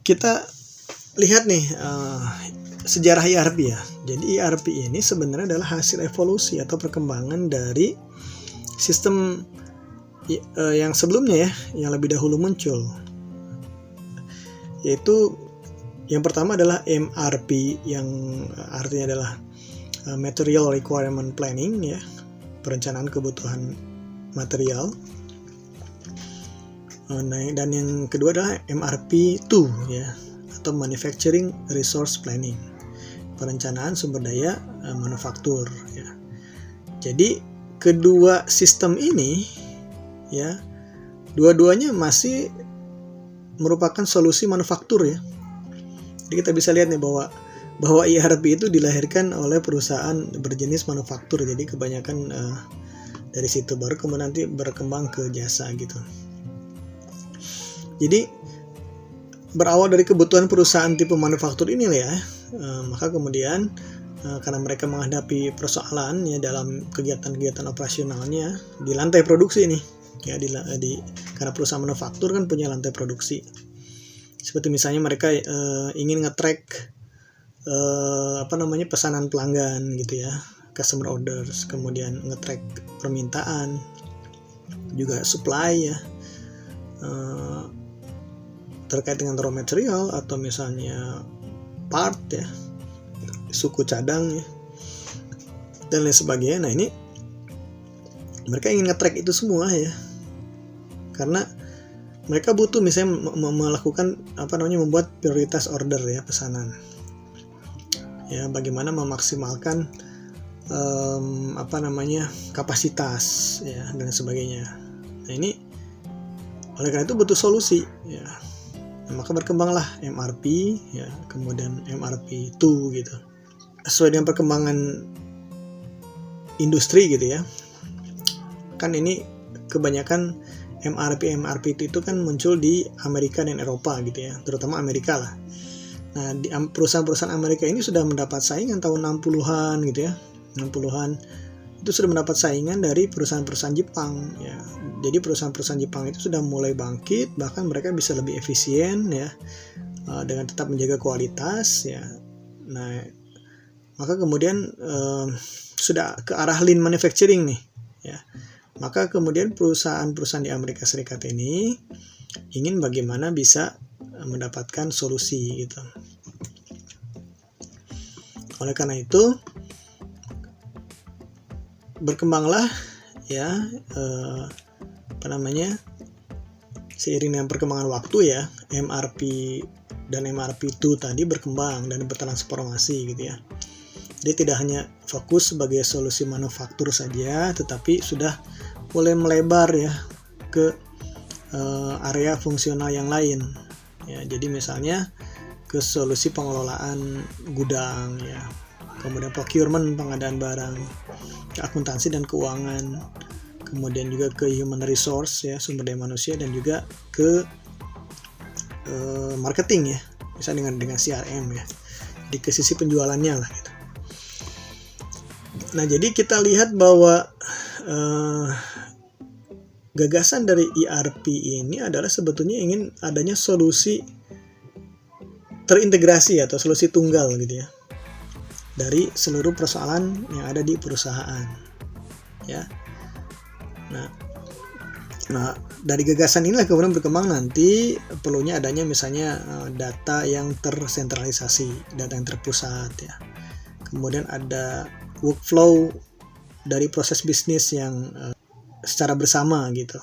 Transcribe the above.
kita lihat nih sejarah ERP ya. Jadi ERP ini sebenarnya adalah hasil evolusi atau perkembangan dari sistem yang sebelumnya ya, yang lebih dahulu muncul. Yaitu yang pertama adalah MRP, yang artinya adalah Material Requirement Planning ya, perencanaan kebutuhan material. Dan yang kedua adalah MRP2 ya, atau Manufacturing Resource Planning, perencanaan sumber daya manufaktur ya. Jadi kedua sistem ini ya, dua-duanya masih merupakan solusi manufaktur ya. Jadi kita bisa lihat nih bahwa ERP itu dilahirkan oleh perusahaan berjenis manufaktur. Jadi kebanyakan dari situ, baru kemudian nanti berkembang ke jasa gitu. Jadi berawal dari kebutuhan perusahaan tipe manufaktur ini ya, maka kemudian karena mereka menghadapi persoalan ya dalam kegiatan-kegiatan operasionalnya di lantai produksi ini ya, karena perusahaan manufaktur kan punya lantai produksi. Seperti misalnya mereka ingin nge-track pesanan pelanggan gitu ya, customer orders, kemudian nge-track permintaan, juga supply ya, terkait dengan raw material atau misalnya part ya, suku cadang ya, dan lain sebagainya. Nah ini mereka ingin nge-track itu semua ya, karena mereka butuh misalnya melakukan membuat prioritas order ya, pesanan ya, bagaimana memaksimalkan kapasitas ya, dan sebagainya. Nah ini oleh karena itu butuh solusi ya. Maka berkembanglah MRP ya, kemudian MRP2 gitu. Sesuai dengan perkembangan industri gitu ya. Kan ini kebanyakan MRP itu kan muncul di Amerika dan Eropa gitu ya, terutama Amerika lah. Nah, perusahaan-perusahaan Amerika ini sudah mendapat saingan tahun 60-an gitu ya. 60-an itu sudah mendapat saingan dari perusahaan-perusahaan Jepang ya. Jadi perusahaan-perusahaan Jepang itu sudah mulai bangkit, bahkan mereka bisa lebih efisien ya, dengan tetap menjaga kualitas ya. Nah, maka kemudian sudah ke arah lean manufacturing nih ya. Maka kemudian perusahaan-perusahaan di Amerika Serikat ini ingin bagaimana bisa mendapatkan solusi gitu. Oleh karena itu berkembanglah ya seiring dengan perkembangan waktu ya, MRP dan MRP2 tadi berkembang dan bertransformasi gitu ya. Jadi tidak hanya fokus sebagai solusi manufaktur saja, tetapi sudah mulai melebar ya ke area fungsional yang lain ya. Jadi misalnya ke solusi pengelolaan gudang ya, kemudian procurement, pengadaan barang, akuntansi dan keuangan, kemudian juga ke human resource ya, sumber daya manusia, dan juga ke marketing ya, misalnya dengan CRM ya, di ke sisi penjualannya lah gitu. Nah jadi kita lihat bahwa gagasan dari ERP ini adalah sebetulnya ingin adanya solusi terintegrasi atau solusi tunggal gitu ya, dari seluruh persoalan yang ada di perusahaan ya. Nah dari gagasan inilah kemudian berkembang nanti perlunya adanya misalnya data yang tersentralisasi, data yang terpusat ya. Kemudian ada workflow dari proses bisnis yang secara bersama gitu.